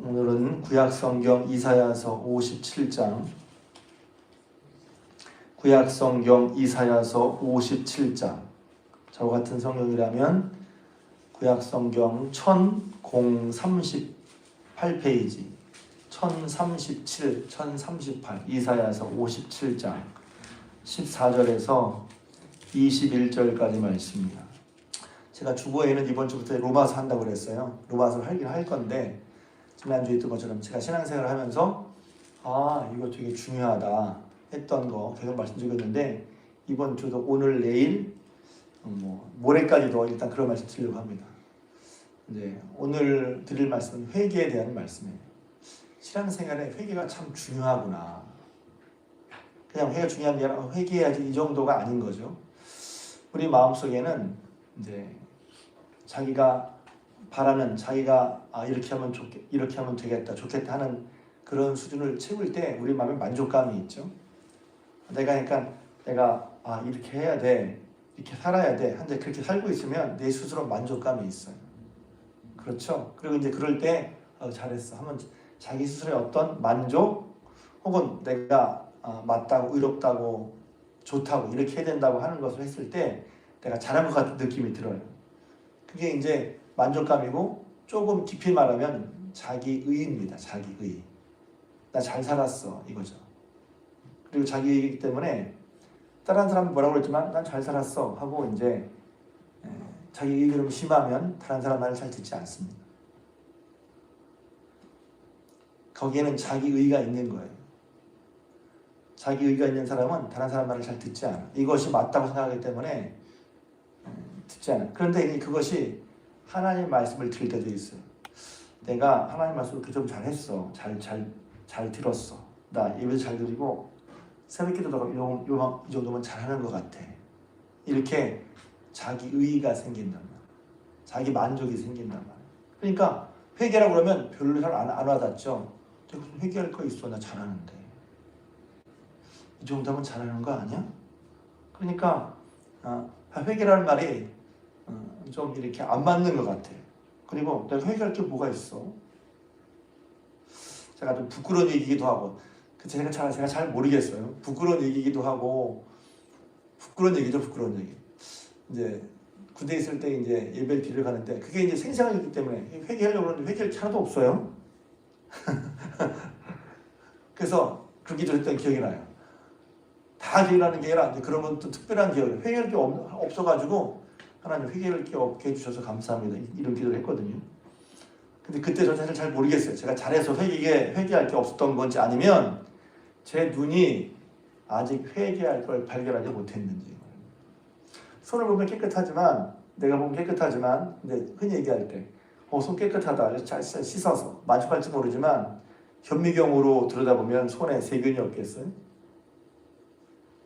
오늘은 구약성경 이사야서 57장, 구약성경 이사야서 57장, 저와 같은 성경이라면 구약성경 1038페이지, 1037, 1038, 이사야서 57장 14절에서 21절까지 말씀입니다. 제가 주보에는 이번 주부터 로마서 한다고 그랬어요. 로마서를 하긴 할 건데, 지난주에 했던 것처럼 제가 신앙생활을 하면서 이거 되게 중요하다 했던 거 계속 말씀드렸는데, 이번 주도 오늘 내일 모레까지도 일단 그런 말씀 드리려고 합니다. 이제 오늘 드릴 말씀은 회개에 대한 말씀이에요. 신앙생활에 회개가 참 중요하구나. 그냥 회개가 중요한 게 아니라 회개해야지 이 정도가 아닌 거죠. 우리 마음속에는 이제 자기가 바라는, 자기가 이렇게 하면 이렇게 하면 되겠다, 좋겠다 하는 그런 수준을 채울 때 우리 마음에 만족감이 있죠. 내가 이렇게 해야 돼, 이렇게 살아야 돼 한데 그렇게 살고 있으면 내 스스로 만족감이 있어요. 그렇죠? 그리고 이제 그럴 때 잘했어 하면 자기 스스로의 어떤 만족, 혹은 내가 맞다고, 의롭다고, 좋다고, 이렇게 해야 된다고 하는 것을 했을 때 내가 잘한 것 같은 느낌이 들어요. 그게 이제 만족감이고, 조금 깊이 말하면 자기의입니다. 자기의. 나 잘 살았어, 이거죠. 그리고 자기이기 때문에 다른 사람은 뭐라고 그랬지만 난 잘 살았어 하고, 이제 자기의 그럼 심하면 다른 사람 말을 잘 듣지 않습니다. 거기에는 자기의가 있는 거예요. 자기의가 있는 사람은 다른 사람 말을 잘 듣지 않아. 이것이 맞다고 생각하기 때문에 듣지 않아. 그런데 그것이 하나님 말씀을 들을 때도 있어요. 내가 하나님 말씀을 좀 잘했어. 잘 들었어. 나 예배도 잘 드리고 새벽기도도 이 정도면 잘하는 것 같아. 이렇게 자기의가 생긴단 말이야. 자기 만족이 생긴단 말이야. 그러니까 회개라고 그러면 별로 잘 안 와닿죠. 무슨 회개할 거 있어. 나 잘하는데. 이 정도면 잘하는 거 아니야? 그러니까 회개라는 말이 좀 이렇게 안 맞는 것 같아요. 그리고 내가 회개할 게 뭐가 있어? 제가 좀 부끄러운 얘기기도 하고, 제가 잘 모르겠어요. 부끄러운 얘기기도 하고, 부끄러운 얘기죠, 부끄러운 얘기. 이제 군대에 있을 때 이제 예배를 드리러 가는데, 그게 이제 생생하기 때문에 회개하려고 하는데 회개할 게 하나도 없어요. 그래서 그 기도를 했던 기억이 나요. 다 기억나는 게 아니라 그런 건 또 특별한 기억이에요. 회개할 게 없어가지고 하나님 회개할 게 없게 해주셔서 감사합니다, 이런 기도를 했거든요. 근데 그때 저 사실 잘 모르겠어요. 제가 잘해서 회개할 게 없었던 건지, 아니면 제 눈이 아직 회개할 걸 발견하지 못했는지. 손을 보면 깨끗하지만, 내가 보면 깨끗하지만, 근데 흔히 얘기할 때 손 깨끗하다, 잘 씻어서 만족할지 모르지만 현미경으로 들여다보면 손에 세균이 없겠어요?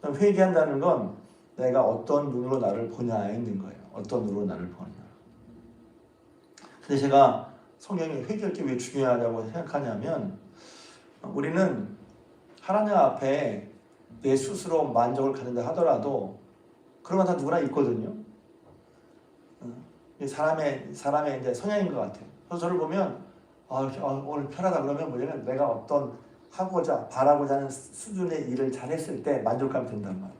회개한다는 건 내가 어떤 눈으로 나를 보냐에 있는 거예요. 어떤 눈으로 나를 보냐. 근데 제가 성경이 회개할 게 왜 중요하다고 생각하냐면, 우리는 하나님 앞에 내 스스로 만족을 갖는다 하더라도 그런 건 다 누구나 있거든요. 사람의 이제 성향인 것 같아요. 그래서 저를 보면 오늘 편하다 그러면 뭐냐면 내가 어떤 바라고자 하는 수준의 일을 잘했을 때 만족감이 든단 말이에요.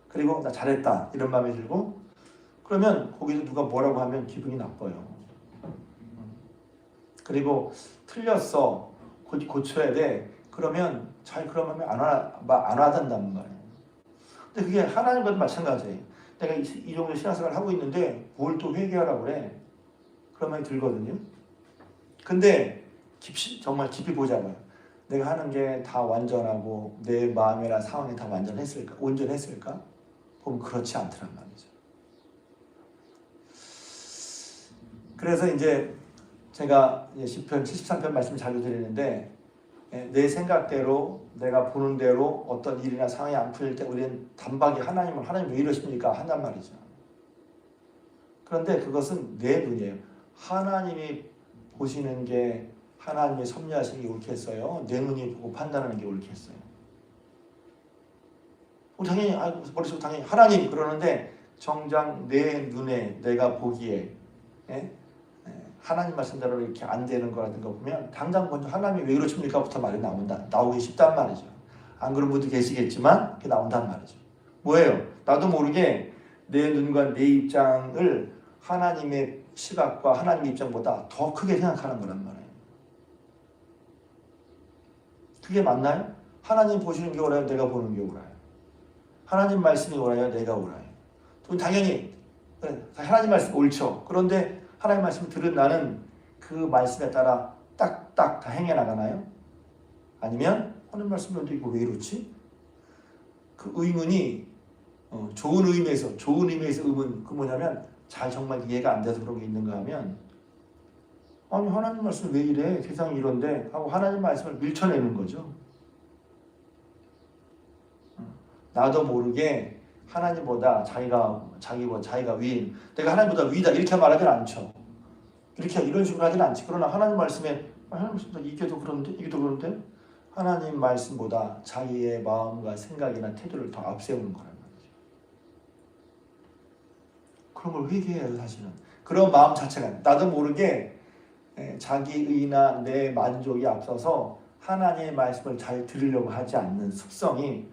그리고 나 잘했다 이런 마음이 들고, 그러면 거기서 누가 뭐라고 하면 기분이 나빠요. 그리고 틀렸어, 고쳐야 돼, 그러면 그러면 안 와닿는단 말이에요. 근데 그게 하나님과도 마찬가지예요. 내가 이 정도 신앙생활을 하고 있는데 뭘 또 회개하라고 그래? 그런 말이 들거든요. 근데 정말 깊이 보자고요. 내가 하는 게 다 완전하고 내 마음이나 상황이 다 온전했을까? 보면 그렇지 않더란 말이죠. 그래서 이제 제가 시편 73편 말씀 자주 드리는데, 내 생각대로, 내가 보는 대로 어떤 일이나 상황이 안 풀릴 때 우리는 단박에 하나님 왜 이러십니까? 한단 말이죠. 그런데 그것은 내 눈이에요. 하나님이 보시는 게, 하나님이 섭리하시는 게 옳겠어요? 내 눈이 보고 판단하는 게 옳겠어요? 당연히 머릿속으로 당연히 하나님 그러는데, 정작 내 눈에, 내가 보기에 하나님 말씀대로 이렇게 안 되는 거라든가 보면 당장 먼저 하나님이 왜 그러십니까부터 말이 나오기 쉽단 말이죠. 안 그런 분도 계시겠지만 그게 나온단 말이죠. 뭐예요? 나도 모르게 내 눈과 내 입장을 하나님의 시각과 하나님의 입장보다 더 크게 생각하는 거란 말이에요. 그게 맞나요? 하나님 보시는 게 옳아요? 내가 보는 게 옳아요? 하나님 말씀이 옳아요? 내가 옳아요? 당연히 하나님 말씀 옳죠. 그런데 하나님 말씀을 들은 나는 그 말씀에 따라 딱딱 다 행해 나가나요? 아니면 하나님 말씀이 이거 왜 이렇지? 그 의문이 좋은 의미에서 의문 그 뭐냐면 잘 정말 이해가 안 돼서 그런 게 있는가 하면 아니 하나님 말씀 왜 이래? 세상이 이런데 하고 하나님 말씀을 밀쳐내는 거죠. 나도 모르게 하나님보다 자기가 위인, 내가 하나님보다 위다 이렇게 말하진 않죠. 이런 식으로 하진 않지. 그러나 하나님 말씀에 하나님 말씀 이게 더 그런데 하나님 말씀보다 자기의 마음과 생각이나 태도를 더 앞세우는 거란 말이죠. 그런 걸 회개해요, 사실은. 그런 마음 자체가 나도 모르게 자기의나 내 만족이 앞서서 하나님의 말씀을 잘 들으려고 하지 않는 습성이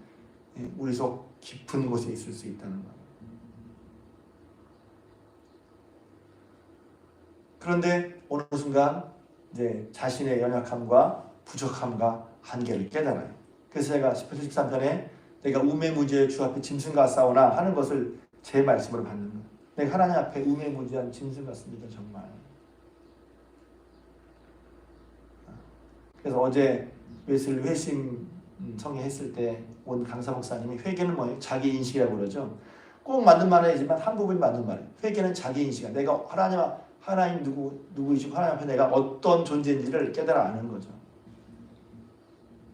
우리 속 깊은 곳에 있을 수 있다는 거예요. 그런데 어느 순간 이제 자신의 연약함과 부족함과 한계를 깨달아요. 그래서 제가 18절 13절에 내가 우매무지의 주 앞에 짐승과 싸우나 하는 것을 제 말씀으로 받는 거예요. 내가 하나님 앞에 우매무지한 짐승 같습니다. 정말. 그래서 어제 웨슬리 회심 성회했을 때 온 강사 목사님이 회개는 뭐예요? 자기 인식이라고 그러죠. 꼭 맞는 말은 아니지만 한 부분이 맞는 말이에요. 회개는 자기 인식이야. 내가 하나님 누구이시고 하나님 앞에 내가 어떤 존재인지를 깨달아 아는 거죠.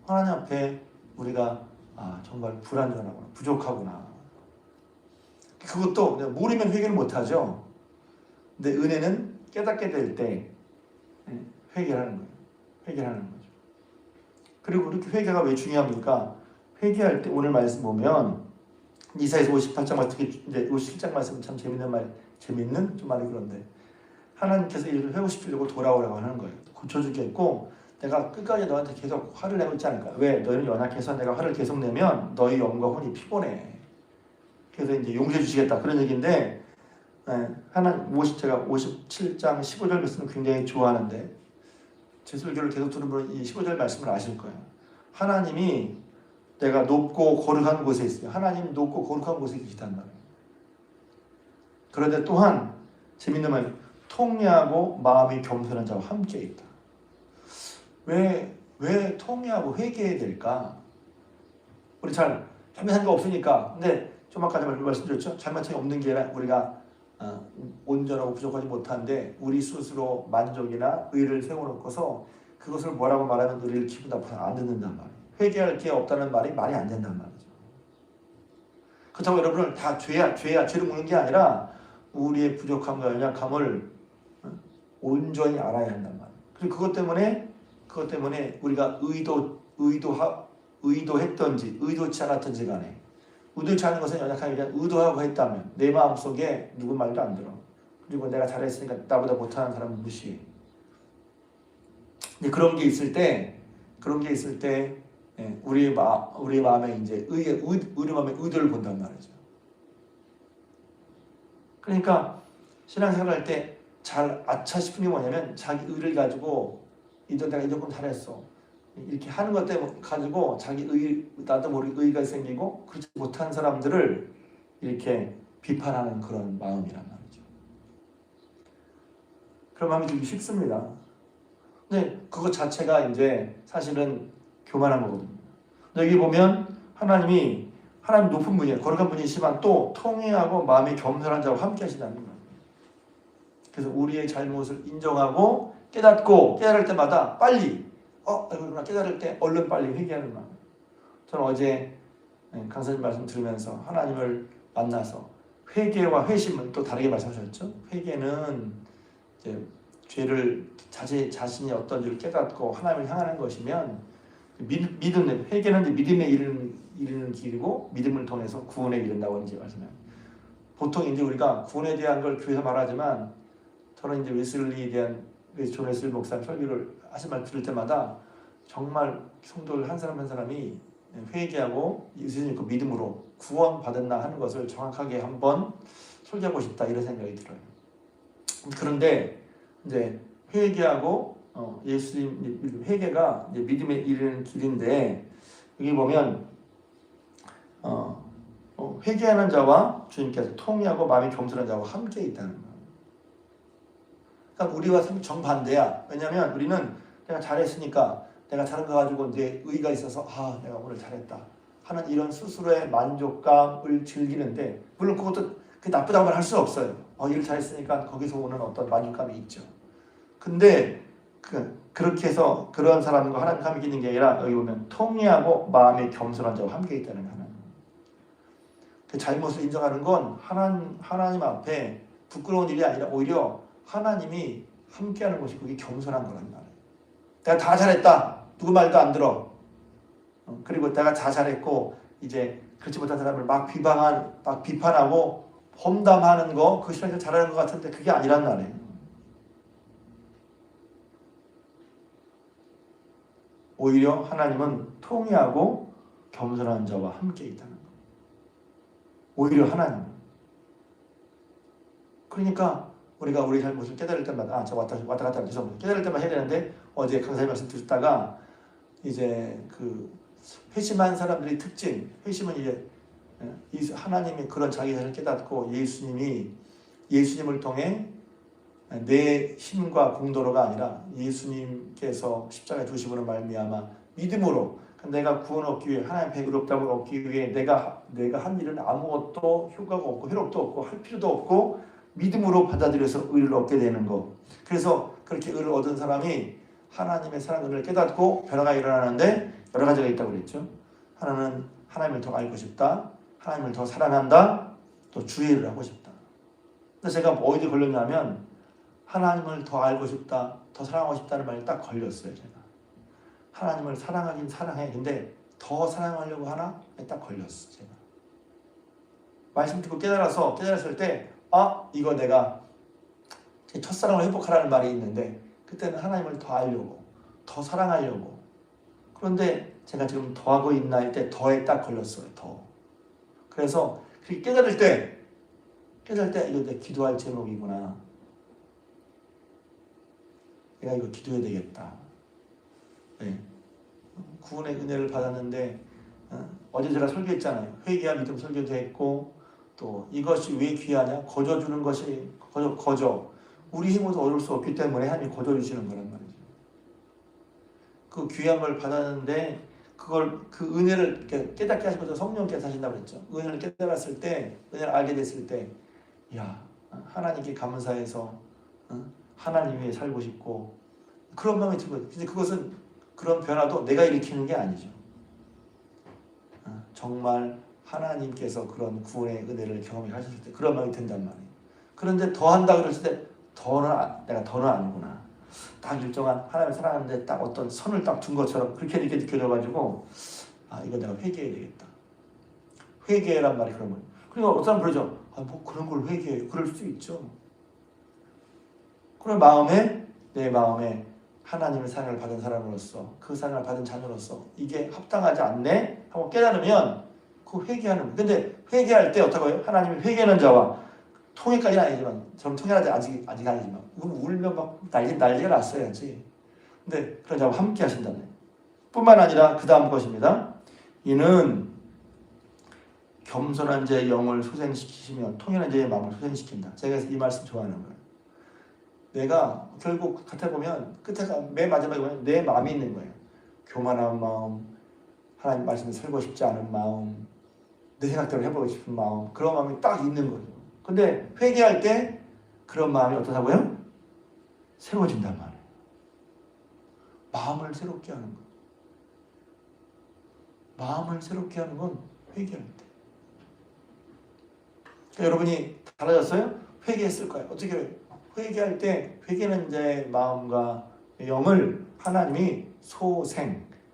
하나님 앞에 우리가 정말 불완전하구나, 부족하구나. 그것도 모르면 회개를 못하죠. 근데 은혜는 깨닫게 될 때 회개하는 거예요. 회개하는 거죠. 그리고 이렇게 회개가 왜 중요합니까? 회개할 때 오늘 말씀 보면 이사야서 58장 말씀, 이제 57장 말씀은 참 재밌는 좀 말이 그런데 하나님께서 이를 회고시키려고 돌아오라고 하는 거예요. 고쳐주겠고 내가 끝까지 너한테 계속 화를 내고 있지 않을까? 왜? 너희는 연약해서 내가 화를 계속 내면 너희 영과 혼이 피곤해. 그래서 이제 용서해 주시겠다 그런 얘기인데 제가 57장 15절 말씀을 굉장히 좋아하는데 제 설교를 계속 들은 분은 이 15절 말씀을 아실 거예요. 하나님이 내가 높고 거룩한 곳에 있어요. 하나님 높고 거룩한 곳에 계시단 말이에요. 그런데 또한 재밌는 말이 통회하고 마음이 겸손한 자와 함께 있다. 왜 통회하고 회개해야 될까? 우리 잘 잘못한 게 없으니까. 근데 좀 아까 말씀드렸죠. 잘못한 게 없는 게 아니라 우리가 온전하고 부족하지 못한데 우리 스스로 만족이나 의를 세워놓고서 그것을 뭐라고 말하면 우리를 기분 나빠서 안 듣는단 말이에요. 회개할 게 없다는 말이 안 된단 말이죠. 그렇다고 여러분을 다 죄를 묻는 게 아니라 우리의 부족함과 연약함을 온전히 알아야 한단 말이에요. 그리고 그것 때문에 우리가 의도했던지 의도치 않았던지 간에 의도치 않은 것은 연약함이 아니라 의도하고 했다면 내 마음속에 누구 말도 안 들어. 그리고 내가 잘했으니까 나보다 못하는 사람은 무시해. 근데 그런 게 있을 때 우리 마음에 이제 우리 마음의 의도를 본단 말이죠. 그러니까 신앙생활 할 때 잘 아차 싶은 게 뭐냐면 자기 의를 가지고 내가 이 정도 잘했어. 이렇게 하는 것 때문에 가지고 나도 모르게 의의가 생기고 그렇지 못한 사람들을 이렇게 비판하는 그런 마음이란 말이죠. 그런 마음이 들기 쉽습니다. 근데 그것 자체가 이제 사실은 교만한 거거든요. 여기 보면 하나님 높은 분이에요. 거룩한 분이시지만 또 통회하고 마음이 겸손한 자와 함께 하시다는 거예요. 그래서 우리의 잘못을 인정하고 깨달을 때마다 빨리 깨달을 때 얼른 빨리 회개하는 마음. 저는 어제 강사님 말씀 들으면서 하나님을 만나서 회개와 회심은 또 다르게 말씀하셨죠. 회개는 이제 죄를 자신이 어떤지를 깨닫고 하나님을 향하는 것이면 회개는 이제 믿음에 이르는 길이고 믿음을 통해서 구원에 이른다고 이제 말씀해요. 보통 이제 우리가 구원에 대한 걸 교회에서 말하지만 저는 이제 웨슬리에 대한 존 웨슬리 목사님 설교를 하신 말 들을 때마다 정말 성도들 한 사람 한 사람이 회개하고 예수 믿고 믿음으로 구원받았나 하는 것을 정확하게 한번 설교하고 싶다 이런 생각이 들어요. 그런데 이제 회개하고 예수님 회개가 이제 믿음에 이르는 길인데 여기 보면 회개하는 자와 주님께서 통회하고 마음이 겸손한 자와 함께 있다는 거예요. 그러니까 우리와 정반대야. 왜냐하면 우리는 내가 잘했으니까 내가 잘한 거 가지고 내 의가 있어서 내가 오늘 잘했다 하는 이런 스스로의 만족감을 즐기는데 물론 그것도 나쁘다고 말할 수 없어요. 일을 잘했으니까 거기서 오는 어떤 만족감이 있죠. 근데 그렇게 해서 그런 사람과 하나님과 함께 있는 게 아니라 여기 보면 통회하고 마음이 겸손한 자와 함께 있다는 하나님. 그 잘못을 인정하는 건 하나님 앞에 부끄러운 일이 아니라 오히려 하나님이 함께하는 것이 그게 겸손한 거란 말이에요. 내가 다 잘했다. 누구 말도 안 들어. 그리고 내가 다 잘했고 이제 그렇지 못한 사람을 막 비판하고 험담하는 거 그 시간에 잘하는 것 같은데 그게 아니란 말이에요. 오히려 하나님은 통회하고 겸손한 자와 함께 있다는 거예요. 오히려 하나님. 그러니까 우리가 우리 잘못을 깨달을 때마다 저 왔다 갔다 해서 깨달을 때마다 해야 되는데 어제 강사님 말씀 듣다가 이제 그 회심한 사람들의 특징, 회심은 이제 하나님이 그런 자기 자신을 깨닫고 예수님을 통해 내 힘과 공로가 아니라 예수님께서 십자가에 두심으로 말미암아 믿음으로 내가 구원 얻기 위해 하나님의 의롭다움을 얻기 위해 내가 한 일은 아무것도 효과가 없고 효력도 없고 할 필요도 없고 믿음으로 받아들여서 의를 얻게 되는 거. 그래서 그렇게 의를 얻은 사람이 하나님의 사랑 은혜를 깨닫고 변화가 일어나는데 여러 가지가 있다고 그랬죠. 하나는 하나님을 더 알고 싶다. 하나님을 더 사랑한다. 또 주의를 하고 싶다. 근데 제가 어디에 걸렸냐면 하나님을 더 알고 싶다. 더 사랑하고 싶다는 말이 딱 걸렸어요. 제가. 하나님을 사랑하긴 사랑해. 근데 더 사랑하려고 하나? 딱 걸렸어. 제가. 말씀 듣고 깨달았을 때 이거 내가 첫사랑을 회복하라는 말이 있는데 그때는 하나님을 더 알려고 더 사랑하려고 그런데 제가 지금 더 하고 있나 할 때 더에 딱 걸렸어요. 더. 그래서 그렇게 깨달을 때 이거 내 기도할 제목이구나. 내가 이거 기도해야 되겠다. 네. 구원의 은혜를 받았는데 어제 제가 설교했잖아요. 회개와 믿음 설교도 했고 또 이것이 왜 귀하냐? 거저 주는 것이 거저 우리 힘으로 얻을 수 없기 때문에 하나님이 거저 주시는 거란 말이죠. 그 귀한 걸 받았는데 그걸 그 은혜를 깨닫게 하시면서 성령께서 하신다고 그랬죠. 은혜를 깨달았을 때, 은혜를 알게 됐을 때, 하나님께 감사해서 하나님 위해 살고 싶고 그런 마음이 들거든요. 근데 그것은 그런 변화도 내가 일으키는 게 아니죠. 정말 하나님께서 그런 구원의 은혜를 경험하셨을 때 그런 마음이 든단 말이에요. 그런데 더 한다 그랬을 때 내가 더는 아니구나. 딱 일정한 하나님을 사랑하는데 딱 어떤 선을 딱 둔 것처럼 그렇게 느껴져가지고 이거 내가 회개해야 되겠다. 회개란 말이 그런 거예요. 그러니까 어떤 사람 그러죠. 뭐 그런 걸 회개해요. 그럴 수 있죠. 그런 내 마음에 하나님의 사랑을 받은 사람으로서 그 사랑을 받은 자녀로서 이게 합당하지 않네 하고 깨달으면 그 회개하는 거예요. 근데 회개할 때 어떻게 해요? 하나님이 회개하는 자와 통회까지는 아니지만 좀 통회하지 아직 아니지만 그럼 울면 막 난리가 났어야지. 근데 그런 자와 함께 하신다네. 뿐만 아니라 그 다음 것입니다. 이는 겸손한 자의 영을 소생시키시며 통연한 자의 마음을 소생시킨다. 제가 이 말씀 좋아하는 거예요. 내가 결국 끝에 보면 맨 마지막에 보면 내 마음이 있는 거예요. 교만한 마음, 하나님 말씀을 살고 싶지 않은 마음, 내 생각대로 해보고 싶은 마음, 그런 마음이 딱 있는 거죠. 근데 회개할 때 그런 마음이 어떠다고요? 새로워진단 말이에요. 마음을 새롭게 하는 거. 마음을 새롭게 하는 건 회개할 때. 그러니까 여러분이 달라졌어요? 회개했을 거예요. 어떻게 해요? 회개할 때 회개는 자의 마음과 영을 하나님이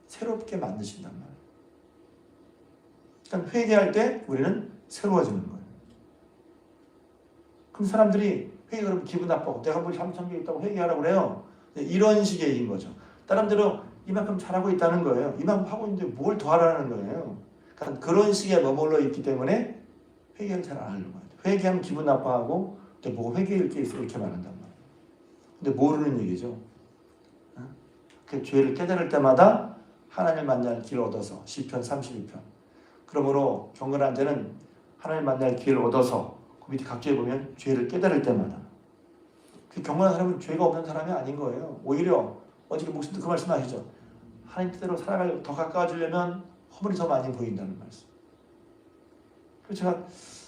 새롭게 만드신단 말이에요. 그러니까 회개할 때 우리는 새로워지는 거예요. 그럼 사람들이 회개 그러면 기분 나빠고 내가 뭘 잘못한 게 있다고 회개하라고 그래요. 이런 식의 얘기인 거죠. 다른 대로 이만큼 잘하고 있다는 거예요. 이만큼 하고 있는데 뭘 더 하라는 거예요. 그러니까 그런 식에 머물러 있기 때문에 회개를 잘 안 하려고 해요. 회개하면 기분 나빠하고 근데 뭐 회개할 게 있어 이렇게 말한단 말이에요. 근데 모르는 얘기죠. 그 죄를 깨달을 때마다 하나님을 만날 길을 얻어서 시편 32편. 그러므로 경건한 자는 하나님을 만날 기회를 얻어서 그 밑에 각주에 보면 죄를 깨달을 때마다 그 경건한 사람은 죄가 없는 사람이 아닌 거예요. 오히려 어저께 목사님도 그 말씀 하시죠. 하나님 뜻대로 살아가려고 더 가까워지려면 허물이 더 많이 보인다는 말씀. 그래서 제가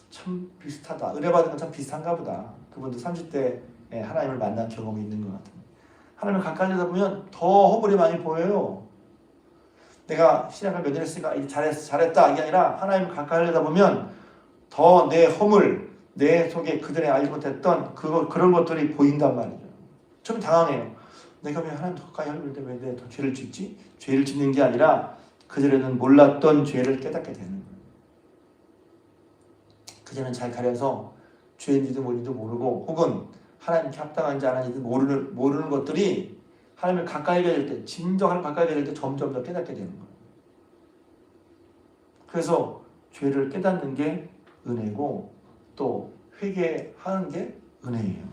참 비슷하다. 은혜 받은 건 참 비슷한가 보다. 그분도 30대에 하나님을 만난 경험이 있는 것 같아요. 하나님을 가까이 하다 보면 더 허물이 많이 보여요. 내가 신약을 몇 년 했으니까 이제 잘했다 이게 아니라 하나님을 가까이 하려다 보면 더 내 허물, 내 속에 그전에 알지 못했던 그런 것들이 보인단 말이죠. 좀 당황해요. 내가 왜 하나님 더 가까이 하려는데 왜 내가 더 죄를 짓지? 죄를 짓는 게 아니라 그전에는 몰랐던 죄를 깨닫게 되는 거예요. 그전에는 잘 가려서 죄인지도 뭔지도 모르고 혹은 하나님께 합당한지 안 하는지 모르는 것들이 하나님을 가까이 가야 될 때, 진정한 가까이 가야 될 때 점점 더 깨닫게 되는 거예요. 그래서 죄를 깨닫는 게 은혜고 또 회개하는 게 은혜예요.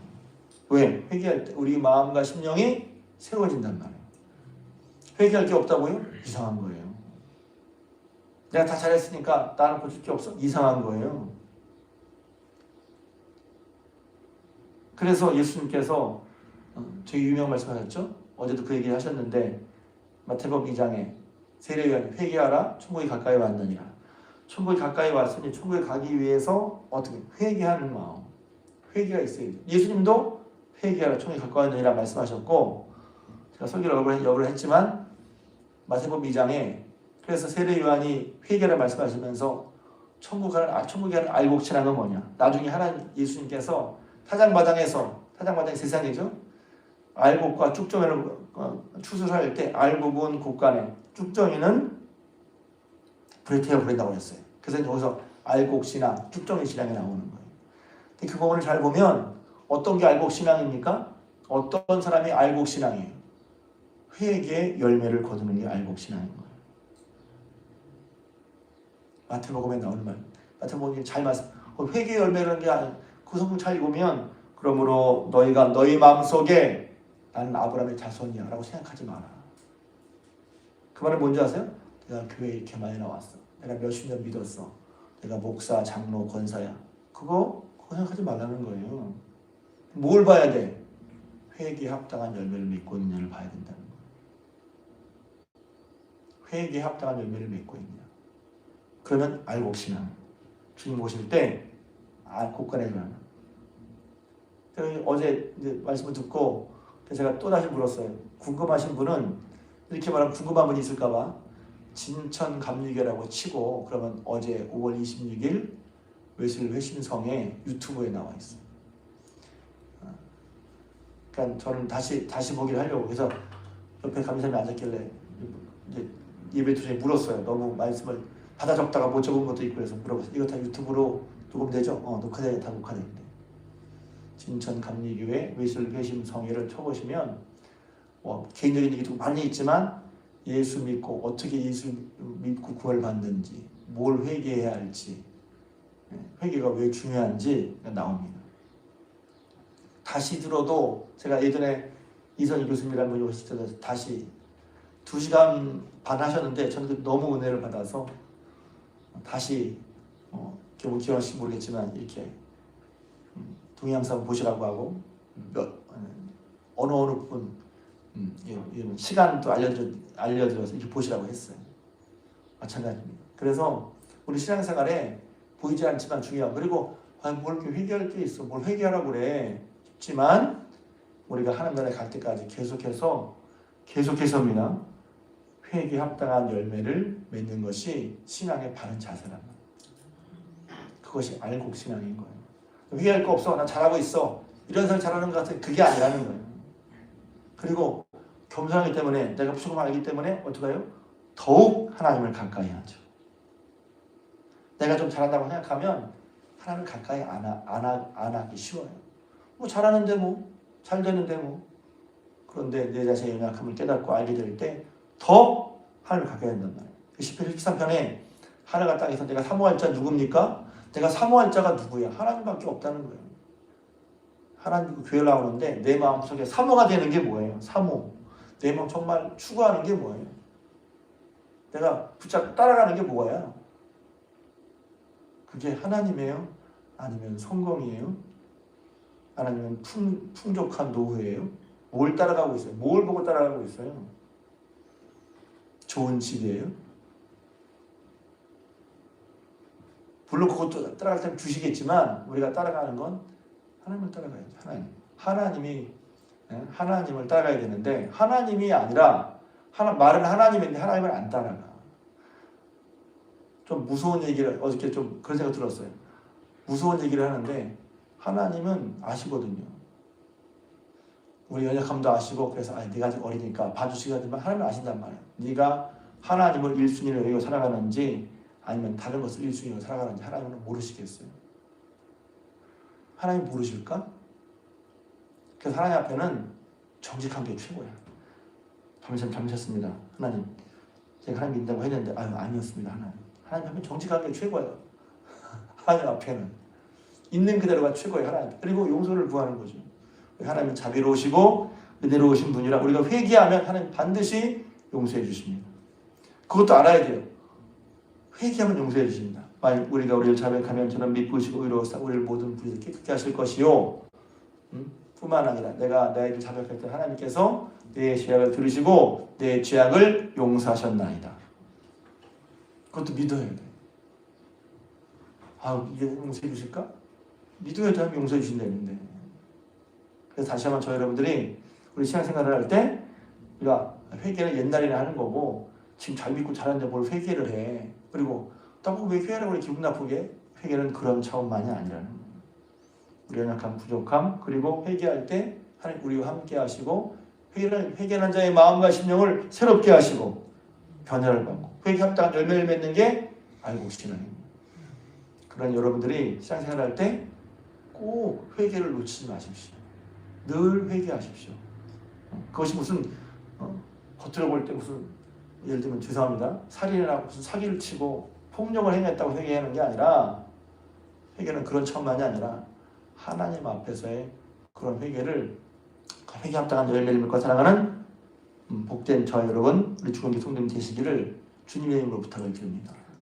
왜? 회개할 때 우리 마음과 심령이 새로워진단 말이에요. 회개할 게 없다고요? 이상한 거예요. 내가 다 잘했으니까 나는 고칠 게 없어? 이상한 거예요. 그래서 예수님께서 되게 유명한 말씀하셨죠? 어제도 그 얘기를 하셨는데 마태복음 2장에 세례요한이 회개하라 천국이 가까이 왔느니라. 천국이 가까이 왔으니 천국에 가기 위해서 어떻게 회개하는 마음, 회개가 있어야 돼요. 예수님도 회개하라 천국이 가까이 왔느니라 말씀하셨고 제가 설교를 여러 번 했지만 마태복음 2장에 그래서 세례요한이 회개를 말씀하시면서 천국이라는 알곡치라는 건 뭐냐? 나중에 하나님 예수님께서 타작마당이 세상이죠. 알곡과 쭉정이를 추수할 때 알곡은 곡간에 쭉정이는 불에 태워 버린다고 했어요. 그래서 여기서 알곡신앙, 쭉정이 신앙이 나오는 거예요. 근데 그 부분을 잘 보면 어떤 게 알곡신앙입니까? 어떤 사람이 알곡신앙이에요? 회개의 열매를 거두는 게 알곡신앙인 거예요. 마태복음에 나오는 말. 마태복음이 잘 말씀. 회개의 열매라는 게 아니에요. 그 성경 잘 읽으면 그러므로 너희가 너희 마음속에 나는 아브라함의 자손이야 라고 생각하지 마라. 그 말은 뭔지 아세요? 내가 교회에 이렇게 많이 나왔어. 내가 몇십 년 믿었어. 내가 목사, 장로, 권사야. 그거 생각하지 말라는 거예요. 뭘 봐야 돼? 회개에 합당한 열매를 맺고 있느냐를 봐야 된다는 거예요. 회개에 합당한 열매를 맺고 있느냐. 그러면 알곡신앙. 주님 오실 때 곡간에 들어가는. 어제 이제 말씀을 듣고 제가 또 다시 물었어요. 궁금하신 분은 이렇게 말하면 궁금한 분이 있을까봐 진천 감리교라고 치고 그러면 어제 5월 26일 웨슬리 회심성에 유튜브에 나와 있어요. 그러니까 저는 다시 보기를 하려고 그래서 옆에 감사님이 앉았길래 이제 예배 도중에 물었어요. 너무 말씀을 받아 적다가 못 적은 것도 있고 그래서 물어봤어요. 이거 다 유튜브로 녹음되죠? 녹화돼 다 녹화되는데. 진천 감리교회 웨슬리 회심성회를 쳐보시면 개인적인 얘기도 많이 있지만 예수 믿고 어떻게 예수 믿고 구원을 받는지 뭘 회개해야 할지 회개가 왜 중요한지 나옵니다. 다시 들어도 제가 예전에 이선희 교수님이라는 분이 오실 때 다시 2시간 반 하셨는데 저는 너무 은혜를 받아서 다시 기억하실지 모르겠지만 이렇게 동영상 보시라고 하고 어느 분 시간도 알려드려서 이렇게 보시라고 했어요. 마찬가지입니다. 그래서 우리 신앙생활에 보이지 않지만 중요한 그리고 뭘 이렇게 회개할 게 있어 뭘 회개하라고 그래 싶지만 우리가 하나님 나라에 갈 때까지 계속해서입니다. 회개에 합당한 열매를 맺는 것이 신앙의 바른 자세란 말이에요. 그것이 알곡신앙인 거예요. 회개할 거 없어 나 잘하고 있어 이런 사람 잘하는 것 같아 그게 아니라는 거예요. 그리고 겸손하기 때문에 내가 부족함을 알기 때문에 어떻게 해요? 더욱 하나님을 가까이 하죠. 내가 좀 잘한다고 생각하면 하나님을 가까이 안 하기 쉬워요. 뭐 잘하는데 뭐 잘 되는데 뭐. 그런데 내 자신의 연약함을 깨닫고 알게 될 때 더 하나님을 갖게 된단 말이에요. 시편 13편에 하나가 땅에서 내가 사모할 자 누굽니까? 내가 사모할 자가 누구야? 하나님밖에 없다는 거예요. 하나님 교회를 나오는데 내 마음속에 사모가 되는 게 뭐예요? 사모. 내 마음 정말 추구하는 게 뭐예요? 내가 붙잡고 따라가는 게 뭐야? 그게 하나님이에요? 아니면 성공이에요? 아니면 풍족한 노후예요? 뭘 따라가고 있어요? 뭘 보고 따라가고 있어요? 좋은 집이에요? 물론 그것도 따라갈 때는 주시겠지만 우리가 따라가는 건 하나님을 따라가야죠. 하나님을 따라가야 되는데 하나님이 아니라 말은 하나님인데 하나님을 안 따라가. 좀 무서운 얘기를 어저께 좀 그런 생각 들었어요. 무서운 얘기를 하는데 하나님은 아시거든요. 우리 연약함도 아시고 그래서 네가 아직 어리니까 봐주시긴 하지만 하나님은 아신단 말이에요. 네가 하나님을 1순위로 여기고 살아가는지 아니면 다른 것을 1순위로 살아가는지 하나님은 모르시겠어요. 하나님 모르실까? 그래서 하나님 앞에는 정직한 게 최고야. 밤샘 잠셨습니다. 하나님 제가 하나님 믿는다고 했는데 아니었습니다. 하나님 앞에 정직한 게 최고예요. 하나님 앞에는 있는 그대로가 최고예요. 하나님. 그리고 용서를 구하는 거죠. 하나님은 자비로우시고 은혜로우신 분이라 우리가 회개하면 하나님 반드시 용서해 주십니다. 그것도 알아야 돼요. 회개하면 용서해 주십니다. 만약 우리가 우리를 자백하면 저는 미쁘시고 의로우사 우리를 모든 불에서 깨끗게 하실 것이요. 뿐만 아니라 내가 나에게 자백할 때 하나님께서 내 죄악을 들으시고 내 죄악을 용서하셨나이다. 그것도 믿어야 돼. 이게 용서해 주실까? 믿어야지 하면 용서해 주신다는데. 그래서 다시 한번 저 여러분들이 우리 신앙생활을 할 때 우리가 회개는 옛날에는 하는 거고 지금 잘 믿고 잘하는데 뭘 회개를 해. 그리고 또 왜 회개하라고 그래 기분 나쁘게? 회개는 그런 차원만이 아니라는 거예요. 우리 연약함, 부족함 그리고 회개할 때 하나님 우리와 함께 하시고 회개하는 자의 마음과 심령을 새롭게 하시고 변화를 받고 회개합당한 열매를 맺는 게 알고 계시는 거예요. 그런 여러분들이 신앙생활 할 때 꼭 회개를 놓치지 마십시오. 늘 회개하십시오. 그것이 무슨 겉으로 볼 때 무슨 예를 들면 죄송합니다. 살인을 하고 무슨 사기를 치고 폭력을 행했다고 회개하는 게 아니라 회개는 그런 천만이 아니라 하나님 앞에서의 그런 회개를 회개합당한 열매를 맺고 살아가는 복된 저 여러분 우리 주공기 성도님 되시기를 주님의 이름으로 부탁을 드립니다.